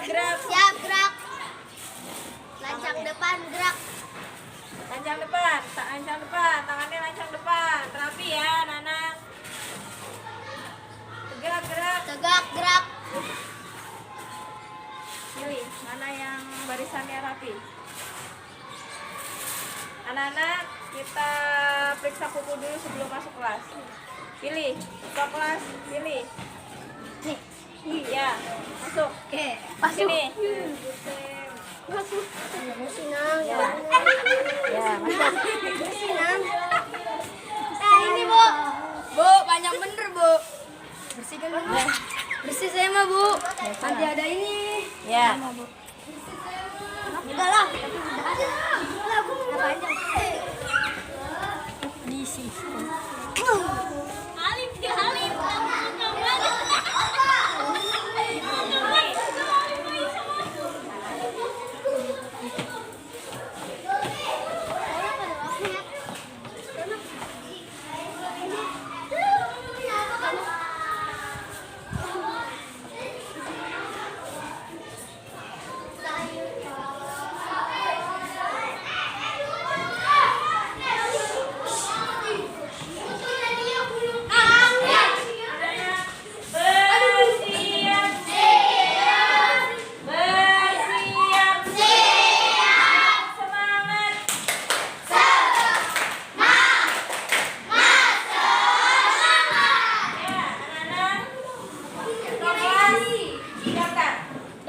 gerak. Siap, gerak. Lancang depan, gerak. Lancang depan, lancang depan, tangannya lancang depan. Rapi ya, Nana. Tegak, gerak. Tegak, gerak. Pilih mana yang barisannya rapi. Anak-anak, kita periksa kuku dulu sebelum masuk kelas. Pilih, buka kelas, pilih. Nih. Iya, masuk. Oke, masuk. Sini. Masuk. Sinang. Ya, masuk. Sinang. Ini, Bu. Bu, panjang bener, Bu. Bersihkan dulu. Bersih saya mah, Bu. Nanti ada ini. Ya. Udah lah. Udah, aku nggak panjang. Diisi. Halim, dia Halim.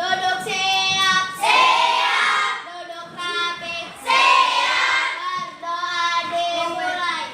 Duduk siap, siap. Duduk rapi, siap. Berdoa dimulai.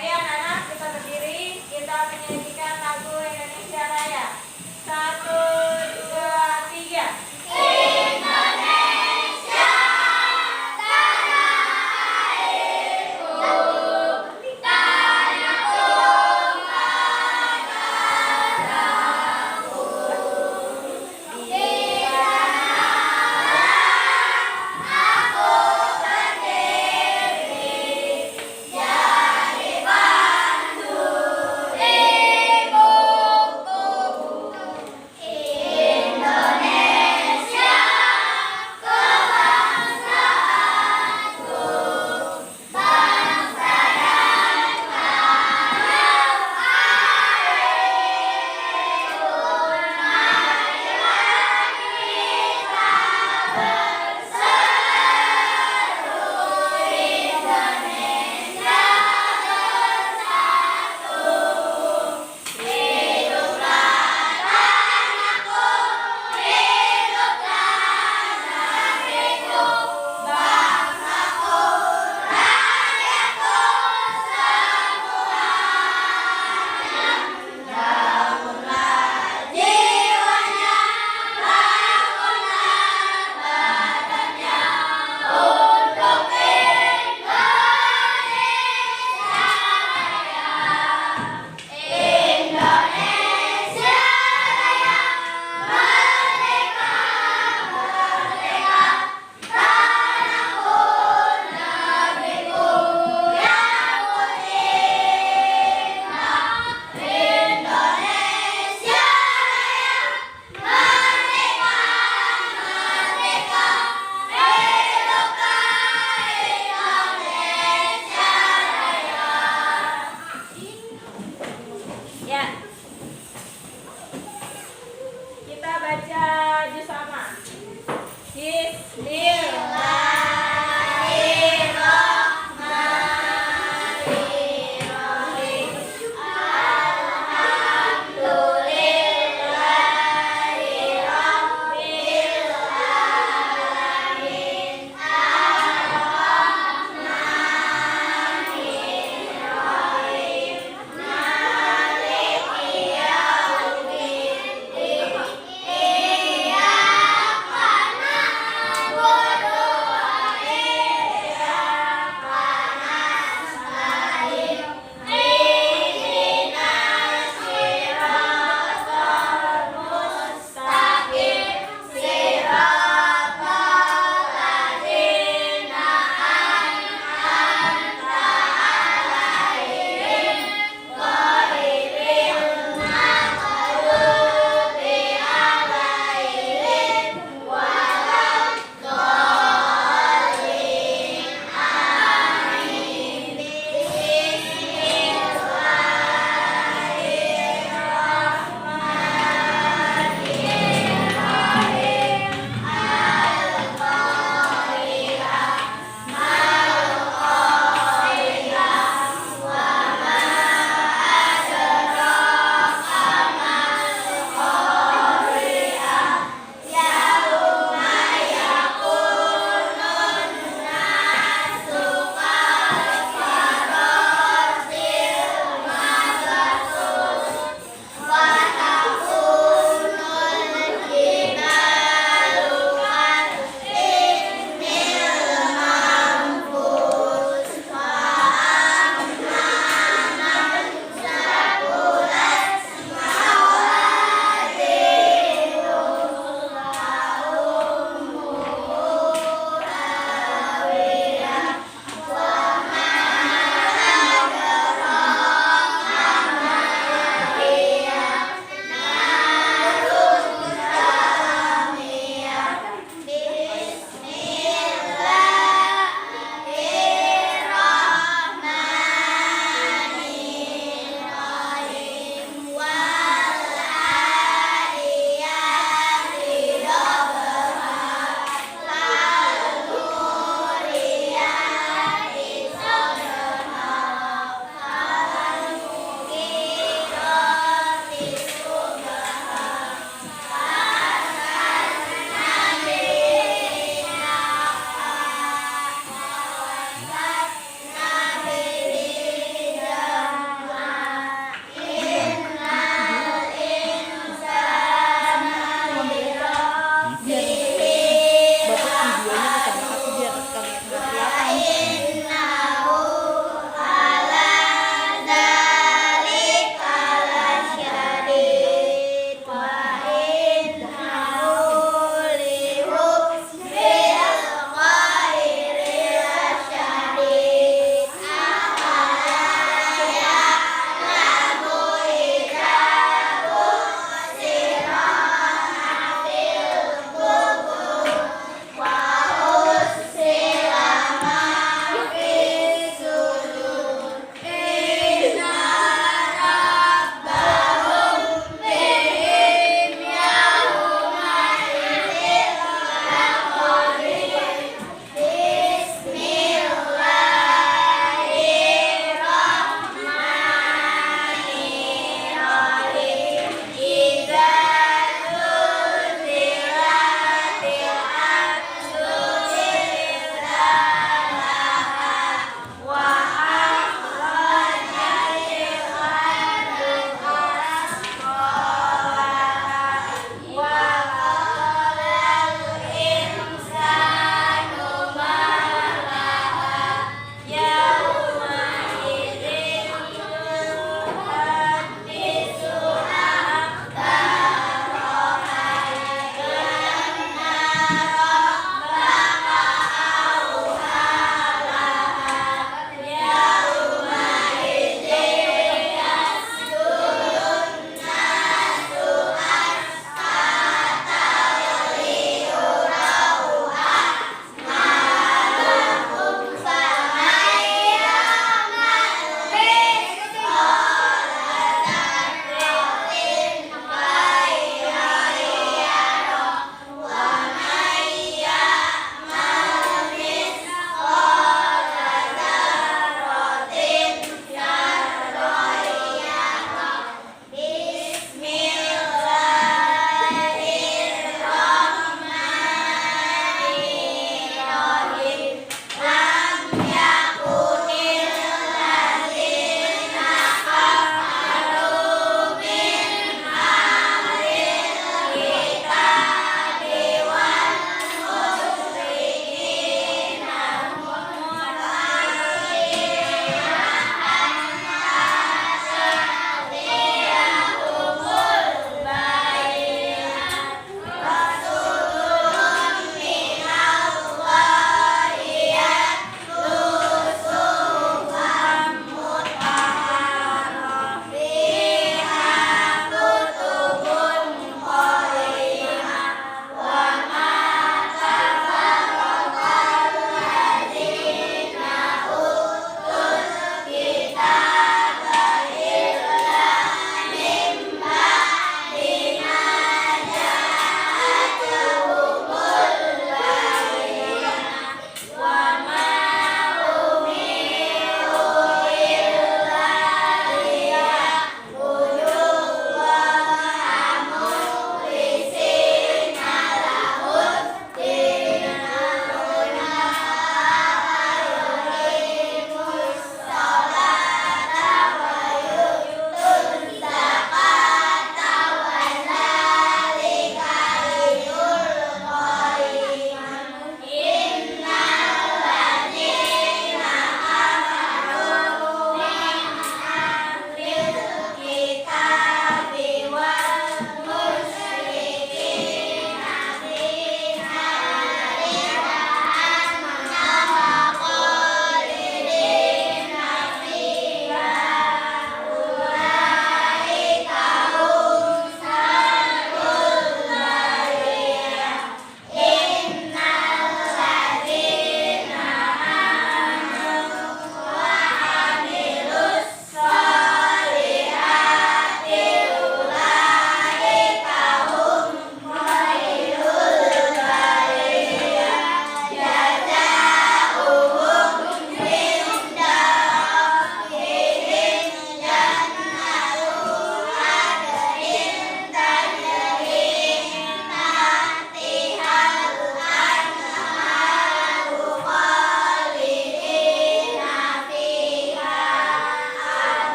Ayo anak-anak, kita berdiri. Kita menyanyikan lagu Indonesia Raya. 1, 2, 3. Jadi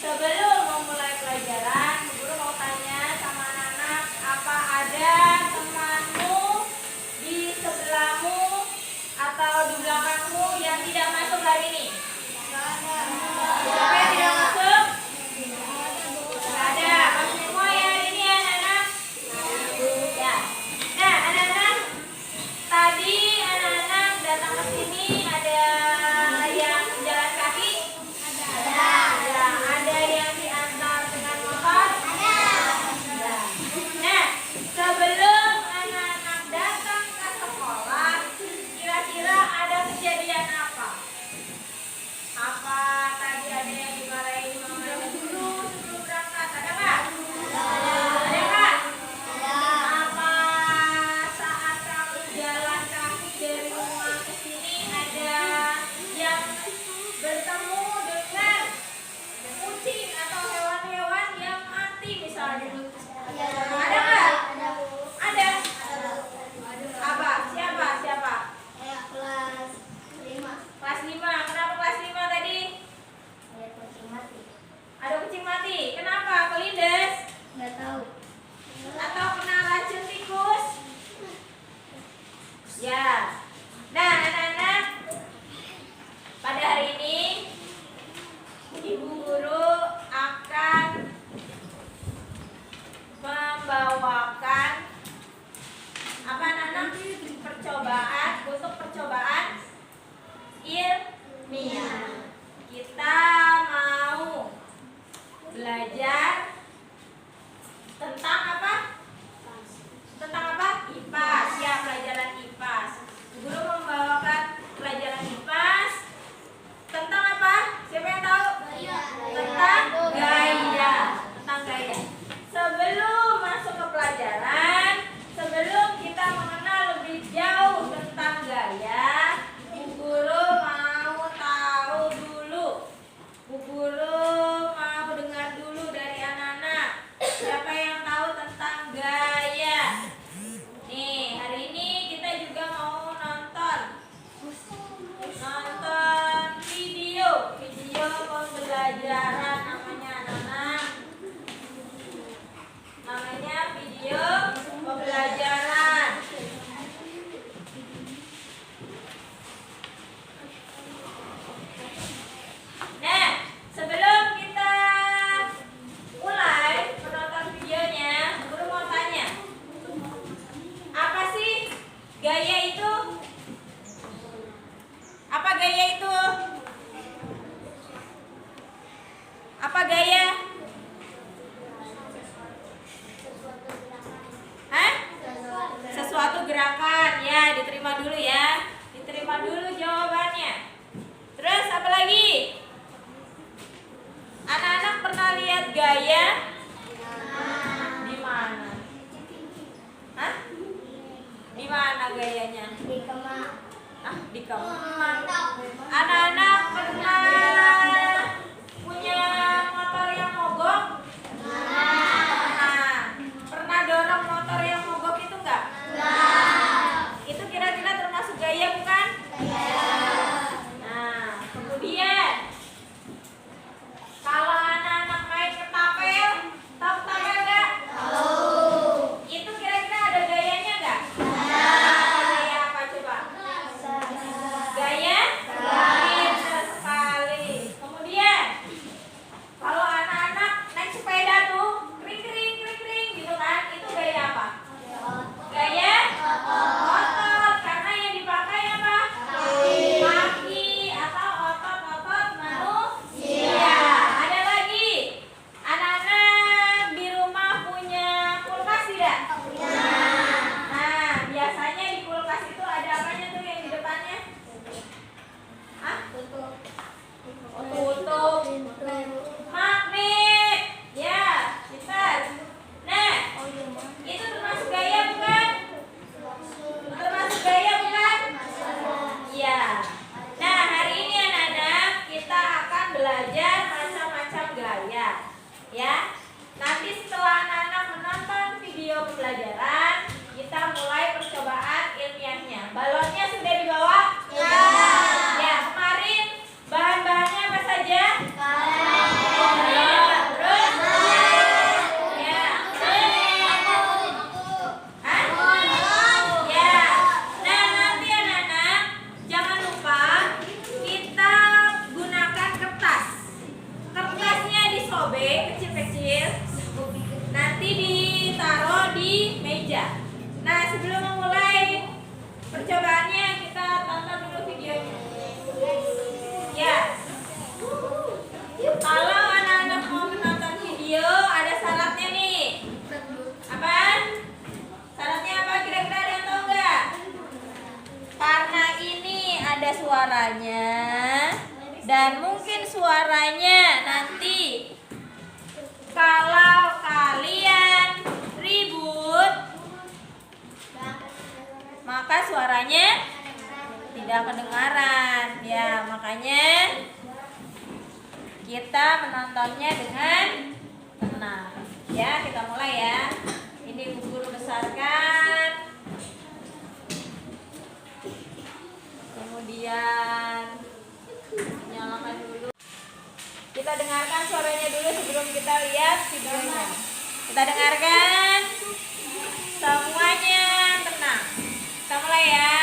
sebelum memulai pelajaran, guru mau tanya sama anak-anak, apa ada temanmu di sebelahmu atau di belakangmu yang tidak masuk hari ini? Siapa yang tidak masuk? Nggak ada. Masuk semua ya hari ini ya anak-anak? Ya. Nah anak-anak, tadi anak-anak datang ke sini ada yang jalan kaki? Ada. Ada yang diantar dengan motor? Ada. Nah, sebelum anak-anak datang ke sekolah, kira-kira ada kejadian apa? Apa tadi ada yang dimarahin mamanya dulu sebelum berangkat? Ada nggak? Ada nggak? Apa saat kamu jalan kaki dari rumah ke sini ada yang bertemu dengan kucing atau hewan-hewan yang mati misalnya? Ada nggak? Ada. Apa? Siapa? Kelas 5. Kenapa kelas 5 tadi? Ada kucing mati. Kenapa? Kelindes? Nggak tahu. Atau kena racun tikus? Ya. Nah, anak-anak, pada hari ini Ibu Guru akan membawakan apa anak-anak? Percobaan ilmiah. Kita mau belajar tentang apa? Tentang apa? IPAS. Ya, pelajaran IPAS. Guru membawakan pelajaran IPAS tentang apa? Siapa yang tahu? Tentang gaya. Tentang gaya. Sebelum masuk ke pelajaran, sebelum kita mengenal lebih jauh tentang gaya, Bu Guru mau tahu dulu. Bu Guru mau dengar dulu dari anak-anak. Siapa yang tahu tentang gaya? Nih, hari ini kita juga mau nonton video pembelajaran namanya anak-anak. Namanya video pembelajaran. Nah, sebelum kita mulai menonton videonya, Guru mau tanya, apa sih gaya itu? Apa gaya itu? Apa gaya? Hah? Sesuatu gerakan. Ya, diterima dulu ya. Diterima dulu jawabannya. Terus apa lagi? Anak-anak pernah lihat gaya? Di mana? Hah? Di mana gayanya? Di kamar. Anak-anak pernah punya motor yang mogok? Pernah dorong motor yang mogok itu enggak? Itu kira-kira termasuk gaya bukan? Nah, kemudian kalau anak-anak main ketapel, tahu ketapel enggak? Itu kira-kira ada gayanya enggak? Gaya apa coba? Gaya? Pintar sekali. sebelum memulai percobaannya kita tonton dulu videonya. Ya. Kalau anak-anak mau menonton video ada syaratnya nih. Apa? Syaratnya apa? Kira-kira ada yang tahu nggak? Karena ini ada suaranya dan mungkin suaranya nanti kalau kalian ribut maka suaranya tidak kedengaran ya, makanya kita menontonnya dengan tenang ya. Kita mulai ya. Ini Bu Guru besarkan, kemudian nyalakan dulu. Kita dengarkan suaranya dulu sebelum kita lihat videonya. Kita dengarkan semuanya tenang. Kita mulai ya.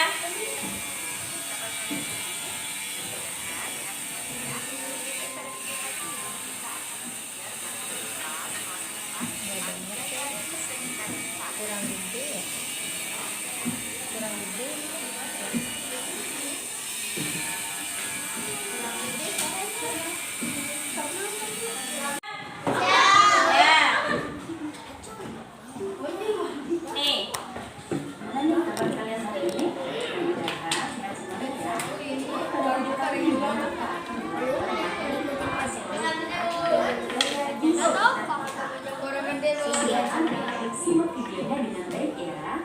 Kurang gede ya? Kurang gede. Ya. Nih. Simak videonya dengan baik ya.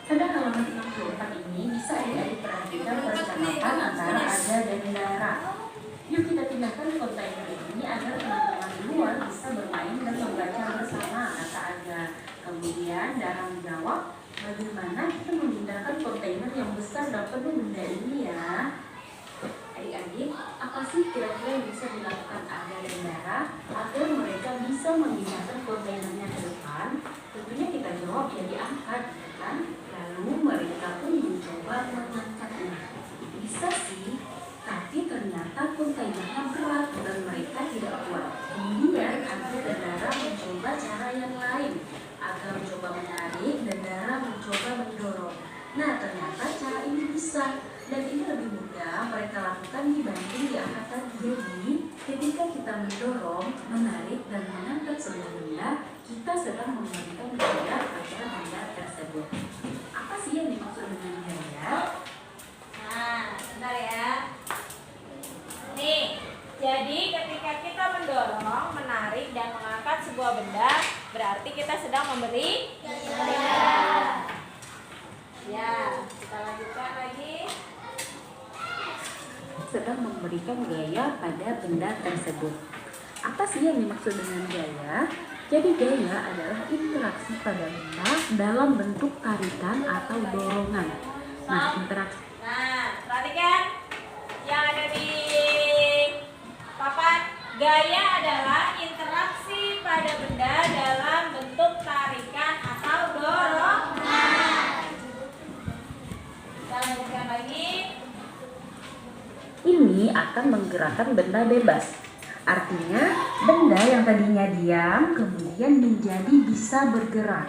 Pada halaman 64 ini bisa adik-adik perhatikan percakapan antara Aga dan Dara. Yuk kita pindahkan kontainer ini agar teman-teman di luar bisa bermain dan membaca bersama, kata Aga. Kemudian Dara menjawab, bagaimana kita memindahkan kontainer yang besar dan penuh benda ini ya? Adik-adik, apa sih kira-kira yang bisa dilakukan Aga dan Dara agar mereka bisa memindahkan kontainernya ke depan? Tentunya kita jawab ya diangkat, kan? Lalu mereka pun mencoba mengangkatnya. Bisa sih, tapi ternyata kontainernya berat dan mereka tidak kuat. Kemudian Aga dan Dara mencoba cara yang lain. Aga mencoba menarik dan Dara mencoba mendorong. Nah, ternyata cara ini bisa. Dan ini lebih mudah mereka lakukan dibanding diangkat tadi. Jadi, ketika kita mendorong, menarik, dan mengangkat sebuah benda, kita sedang memberikan gaya pada benda tersebut. Apa sih yang dimaksud dengan gaya? Nah, bentar ya. Nih, jadi ketika kita mendorong, menarik, dan mengangkat sebuah benda, berarti kita sedang memberi gaya. Ya, kita lanjutkan lagi. Sedang memberikan gaya pada benda tersebut. Apa sih yang dimaksud dengan gaya? Jadi gaya adalah interaksi pada benda dalam bentuk tarikan atau dorongan. Nah, interaksi. Nah, perhatikan yang ada di papan. Gaya adalah interaksi pada benda dalam bentuk tarikan atau dorongan. Kita lanjutkan lagi. Ini akan menggerakkan benda bebas. Artinya, benda yang tadinya diam kemudian menjadi bisa bergerak.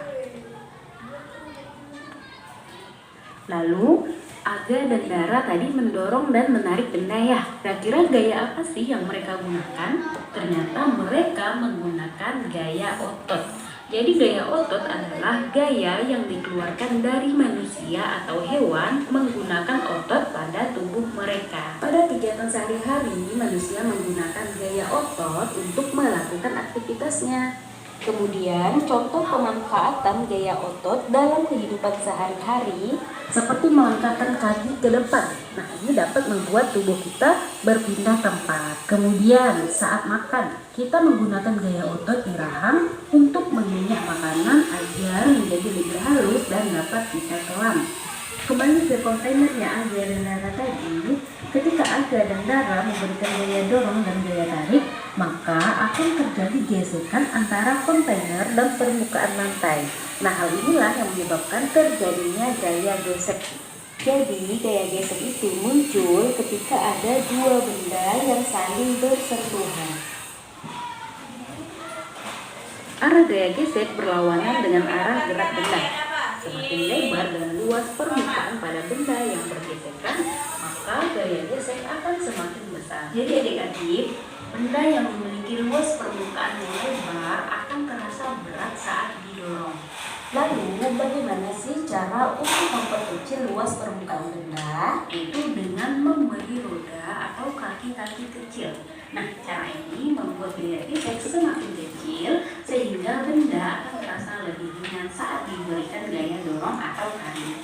Lalu, Aga dan Dara tadi mendorong dan menarik benda ya. Kira-kira gaya apa sih yang mereka gunakan? Ternyata mereka menggunakan gaya otot. Jadi gaya otot adalah gaya yang dikeluarkan dari manusia atau hewan menggunakan otot pada tubuh mereka. Pada kegiatan sehari-hari, manusia menggunakan gaya otot untuk melakukan aktivitasnya. Kemudian, contoh pemanfaatan gaya otot dalam kehidupan sehari-hari seperti melangkahkan kaki ke depan. Nah, ini dapat membuat tubuh kita berpindah tempat. Kemudian, saat makan, kita menggunakan gaya otot di rahang untuk mengunyah makanan agar menjadi lebih halus dan dapat kita telan. Kembali ke kontainernya Aga dan Dara tadi, ketika Aga dan Dara memberikan gaya dorong dan gaya tarik, maka akan terjadi gesekan antara kontainer dan permukaan lantai. Nah, hal inilah yang menyebabkan terjadinya gaya gesek. Jadi, gaya gesek itu muncul ketika ada dua benda yang saling bersentuhan. Arah gaya gesek berlawanan dengan arah gerak benda. semakin lebar dan luas permukaan pada benda yang bergesekan, maka gaya gesek akan semakin besar. Jadi adik-adik, benda yang memiliki luas permukaan yang lebar akan terasa berat saat didorong. Lalu bagaimana sih cara untuk memperkecil luas permukaan benda? Itu dengan memberi roda atau kaki-kaki kecil. Nah, cara ini membuat gaya gesek semakin kecil sehingga benda akan terasa lebih ringan saat diberikan gaya dorong atau tarik.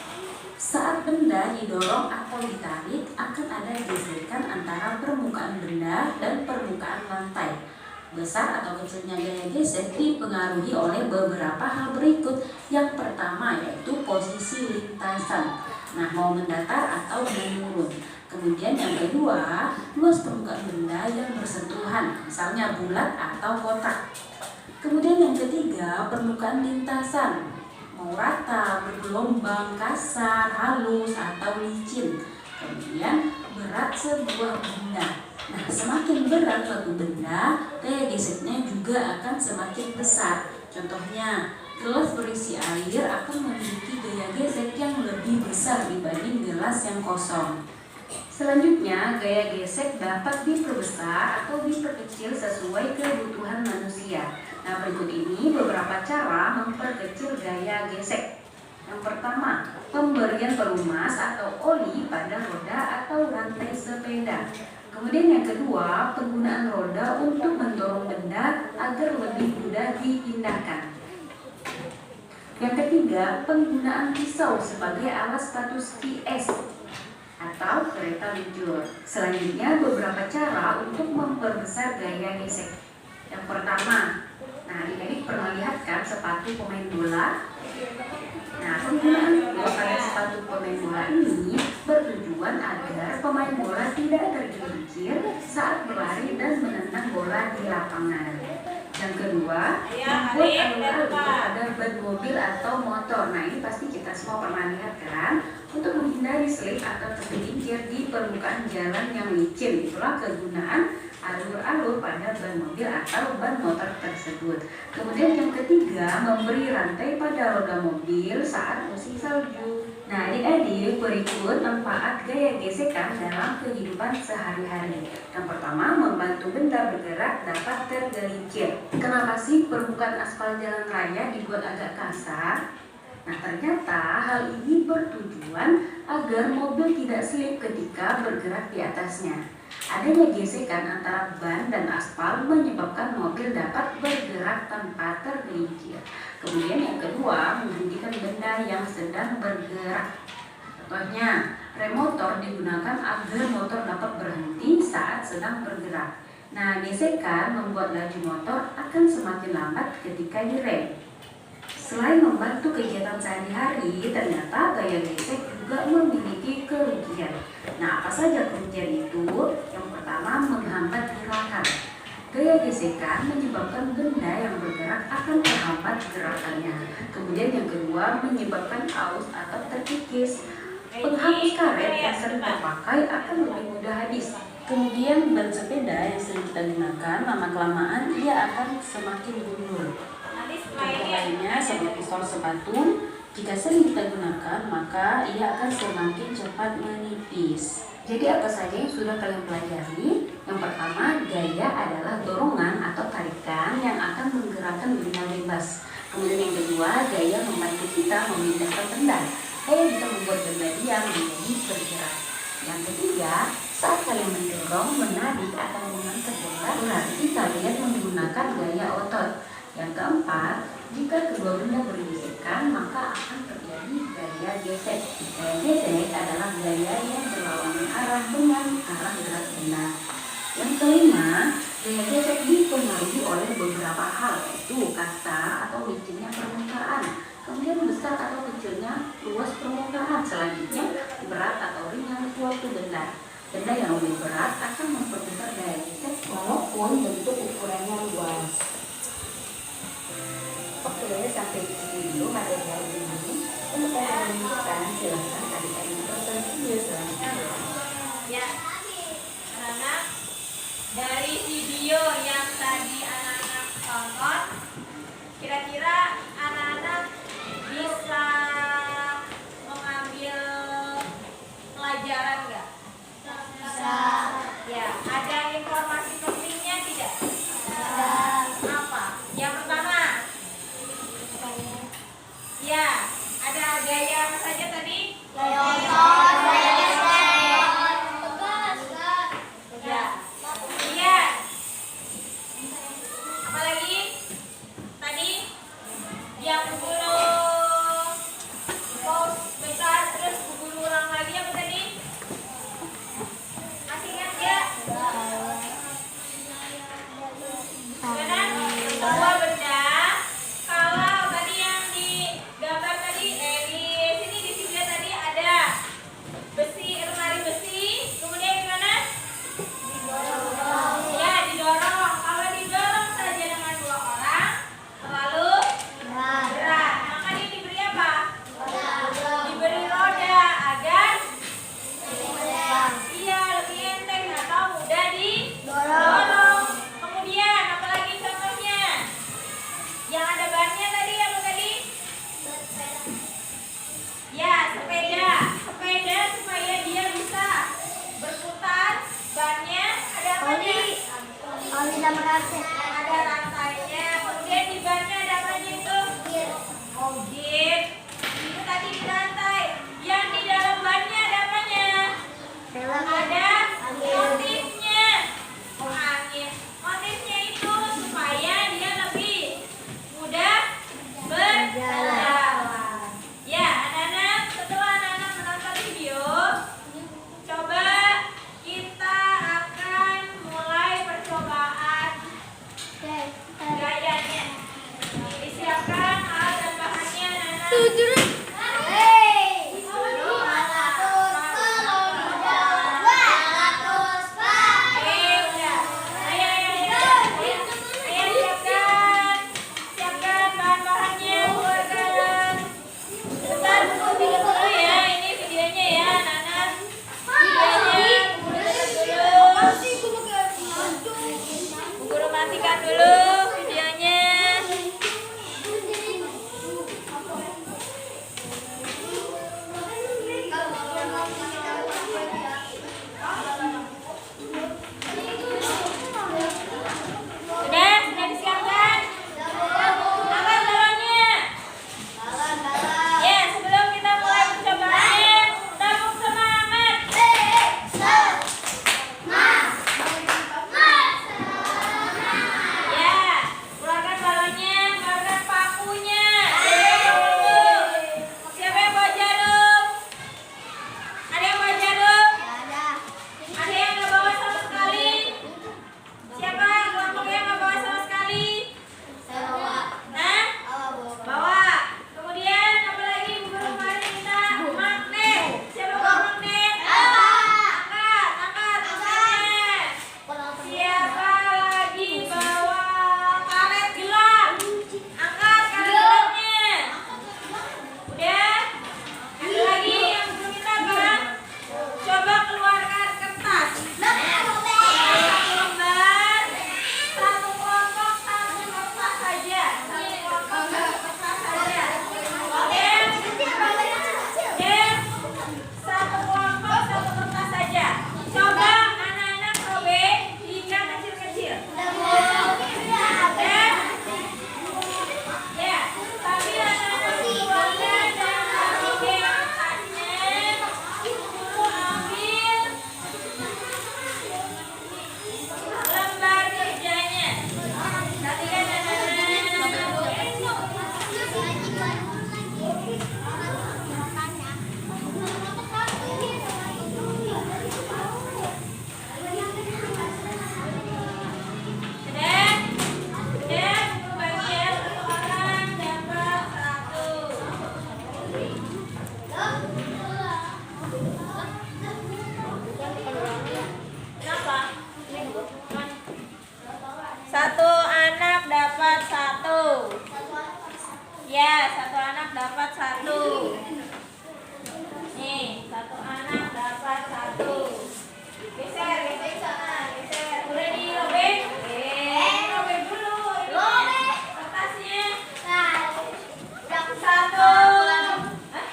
Saat benda didorong atau ditarik, akan ada gesekan antara permukaan benda dan permukaan lantai. Besar atau kecilnya gaya gesek dipengaruhi oleh beberapa hal berikut. Yang pertama yaitu posisi lintasan. Nah, mau mendatar atau menurun. Kemudian yang kedua, luas permukaan benda yang bersentuhan, misalnya bulat atau kotak. Kemudian yang ketiga, permukaan lintasan. Mau rata, bergelombang, kasar, halus, atau licin. Kemudian berat sebuah benda. Nah, semakin berat suatu benda, gaya geseknya juga akan semakin besar. Contohnya, gelas berisi air akan memiliki gaya gesek yang lebih besar dibanding gelas yang kosong. Selanjutnya, gaya gesek dapat diperbesar atau diperkecil sesuai kebutuhan manusia. Nah, berikut ini beberapa cara memperkecil gaya gesek. Yang pertama, pemberian pelumas atau oli pada roda atau rantai sepeda. Kemudian yang kedua, penggunaan roda untuk mendorong benda agar lebih mudah dipindahkan. Yang ketiga, penggunaan pisau sebagai alat status QS atau kereta luncur. Selanjutnya, beberapa cara untuk memperbesar gaya gesek. Yang pertama, adik-adik pernah lihatkan sepatu pemain bola? Nah, penggunaan pada sepatu pemain bola ini bertujuan agar pemain bola tidak tergelincir saat berlari dan menendang bola di lapangan. Yang kedua, membuat alur-alur pada ban mobil atau motor. Nah, ini pasti kita semua pernah lihat kan? Untuk menghindari slip atau tergelincir di permukaan jalan yang licin. Itulah kegunaan alur-alur pada ban mobil atau ban motor tersebut. Kemudian yang ketiga, memberi rantai pada roda mobil saat musim salju. Nah, adik-adik, berikut manfaat gaya gesekan dalam kehidupan sehari-hari. Yang pertama, membantu benda bergerak dapat tergelincir. Kenapa sih permukaan aspal jalan raya dibuat agak kasar? Nah, ternyata hal ini bertujuan agar mobil tidak slip ketika bergerak di atasnya. Adanya gesekan antara ban dan aspal menyebabkan mobil dapat bergerak tanpa tergelincir. Kemudian yang kedua, menghentikan benda yang sedang bergerak. Contohnya, rem motor digunakan agar motor dapat berhenti saat sedang bergerak. Nah, gesekan membuat laju motor akan semakin lambat ketika direm. Selain membantu kegiatan sehari-hari, ternyata gaya gesek juga memiliki kerugian. Nah, apa saja kerugian itu? Yang pertama, menghambat gerakan. Gaya gesekan menyebabkan benda yang bergerak akan terhambat gerakannya. Kemudian yang kedua, menyebabkan aus atau terkikis. Penghapus karet yang sering terpakai akan lebih mudah habis. Kemudian ban sepeda yang sering kita gunakan, lama-kelamaan ia akan semakin gundul. Contoh lainnya seperti sol sepatu, jika sering kita gunakan maka ia akan semakin cepat menipis. Jadi apa saja yang sudah kalian pelajari? Yang pertama, gaya adalah dorongan atau tarikan yang akan menggerakkan benda bebas. Kemudian yang kedua, gaya membantu kita memindahkan benda. Gaya bisa membuat benda diam menjadi bergerak. Yang ketiga, saat kalian mendorong, menarik atau mengangkat benda, berarti kalian menggunakan gaya otot. Yang keempat, jika kedua benda bergesekan, maka akan terjadi gaya gesek. Gaya gesek adalah gaya yang berlawanan arah dengan arah gerak benda. Yang kelima, gaya gesek dipengaruhi oleh beberapa hal, yaitu kasar atau licinnya permukaan, kemudian besar atau kecilnya luas permukaan, selanjutnya berat atau ringan suatu benda. Benda yang lebih berat akan memperbesar gaya gesek walaupun bentuk ukurannya luas. Oke, sampai di sini dulu materi hari ini. Untuk kalian melanjutkan, silahkan adik-adik tonton video selanjutnya. Ya, anak-anak, dari video yang tadi anak-anak tonton, kira-kira anak-anak bisa ada rantainya. Kemudian di bannya ada apa itu? Objek. Itu tadi di lantai. Yang di dalam bannya ada apanya? Ada motifnya. Angin. Motifnya itu supaya dia lebih mudah berjalan. Ya, anak-anak, setelah anak-anak menonton video, coba kita akan mulai percobaan gayanya. Disiapkan alat dan bahannya, anak-anak. Matikan dulu videonya. Sudah disiapkan? Angkat balonnya. Ya, sebelum kita mulai percobaannya, tepuk semangat. Ya, keluarkan balonnya, keluarkan pakunya. Siapa yang bawa jarum? Ada yang bawa jarum? Ada yang nggak bawa sama sekali? Siapa kelompok yang nggak bawa sama sekali? Nah, bawa. Kemudian apa lagi? Bu Guru kemarin minta magnet. Siapa bawa magnet? Angkat magnetnya. Siapa lagi bawa karet gelang? Angkat karet gelangnya. Udah? Ada lagi yang belum kita apa? Coba keluarkan kertas. Satu lembar, satu kelompok, satu kertas saja. Satu kelompok, satu kertas saja. Oke? Dan satu kelompok, satu kertas saja. Coba anak-anak robek hingga kecil-kecil. Ya, tapi anak-anak keluarkan dan robek kertasnya. Dulu ambil lembar kerjanya. Perhatikan Sudah? Sudah? Buku bagian satu orang dapat satu. Kenapa? Satu anak dapat satu. Ya, satu anak dapat satu. Nih, satu anak dapat satu. Geser, geser sana, geser. Udah dirobek? Robek dulu. Ini kertasnya. Satu. Hah?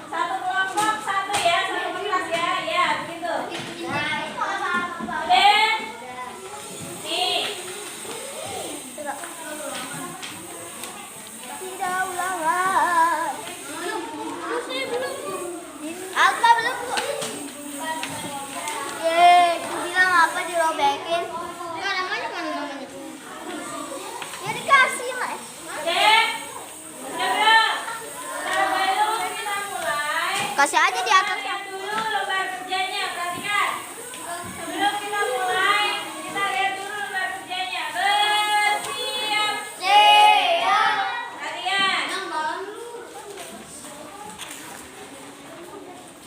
Satu kelompok, satu ya, satu kertas ya. Ya, begitu. Udah? Nih. Apa belum? Aku bilang apa dirobekin? Namanya mana namanya? Ya dikasih mas. Udah? Udah belum? Sebelum kita mulai, Kasih aja di atas. lihat dulu lembar kerjanya, perhatikan. Sebelum kita mulai, kita lihat dulu lembar kerjanya. Bersiap. Perhatikan.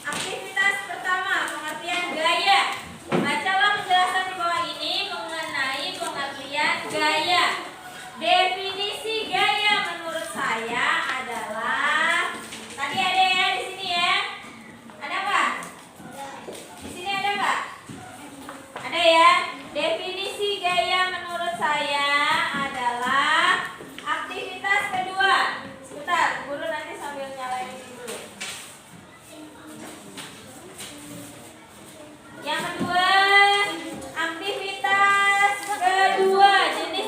Aktivitas pertama, pengertian gaya. Bacalah penjelasan di bawah ini mengenai pengertian gaya. Definisi gaya menurut saya adalah, tadi ada ya di sini ya. Ada nggak? Di sini ada nggak? Ada ya. Definisi gaya menurut saya adalah aktivitas kedua. Sebentar, guru nanti sambil nyalain ini dulu. Yang kedua, aktivitas kedua, jenis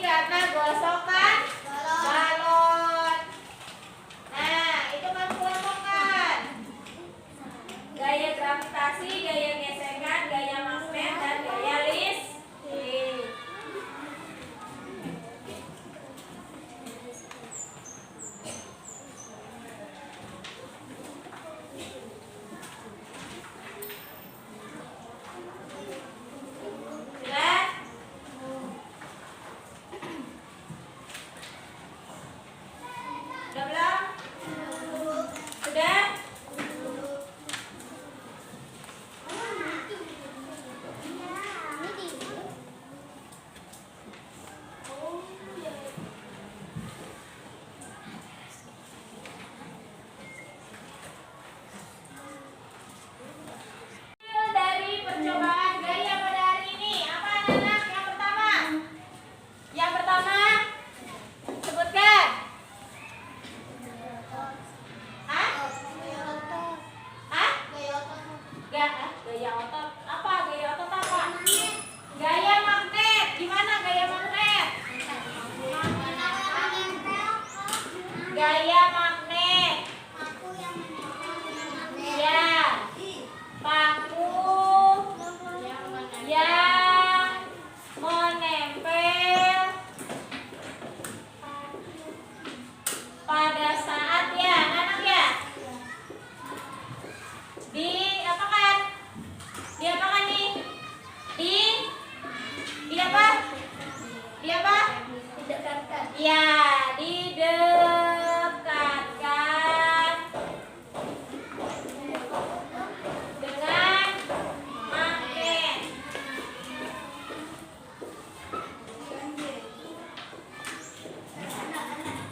karena gosokan balon. Nah, itu kan kelompokkan. Gaya gravitasi, gaya gesekan, gaya magnet, dan gaya listrik. Sudah? Sudah belum? Sudah? Hasil dari percobaan gaya pada hari ini apa anak-anak? Yang pertama sebutkan. Hah? Hah? Gaya otot apa? Gaya otot apa? Gaya magnet. Gimana gaya magnet? Gaya magnet. Ya. Paku yang menempel pada saat ya anak ya di apa kan nih di apa didekatkan ya didekatkan dengan magnet.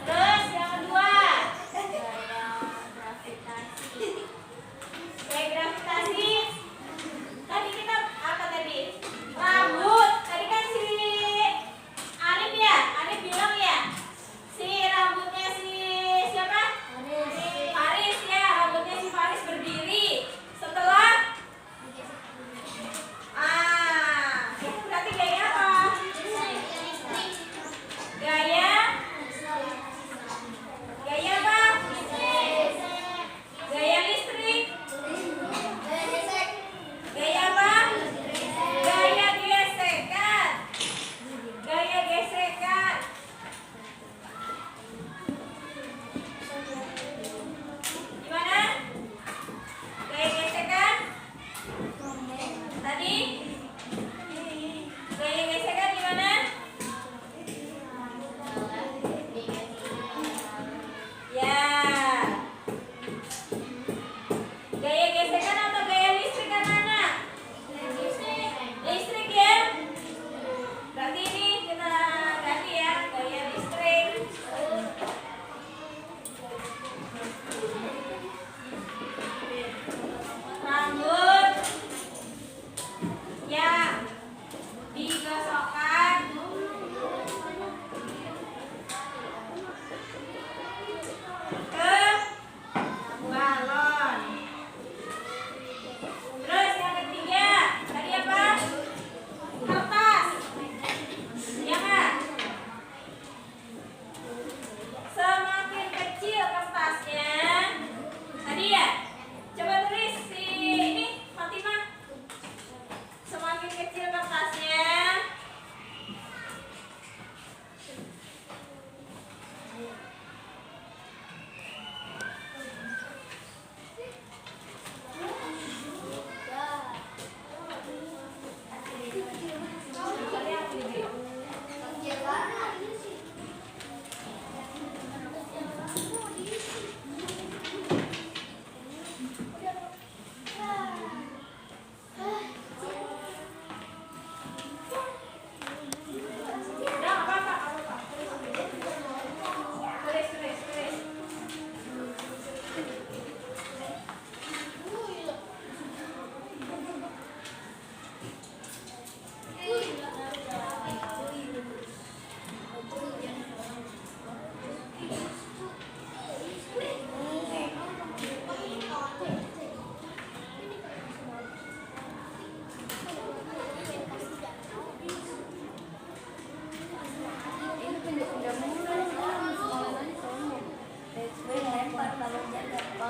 Terus yang kedua gaya gravitasi. Tadi kita apa tadi? Rambut. Tadi kan si Alif bilang ya si rambutnya siapa? Faris ya, rambutnya si Faris berdiri setelah itu berarti gaya apa? Gaya apa? Gaya listrik. Gaya apa? Gaya gesekan. Gaya gesekan. Gimana? Gaya gesekan? Tadi? Gaya gesekan gimana?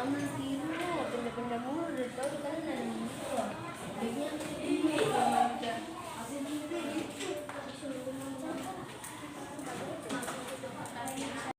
banget sih.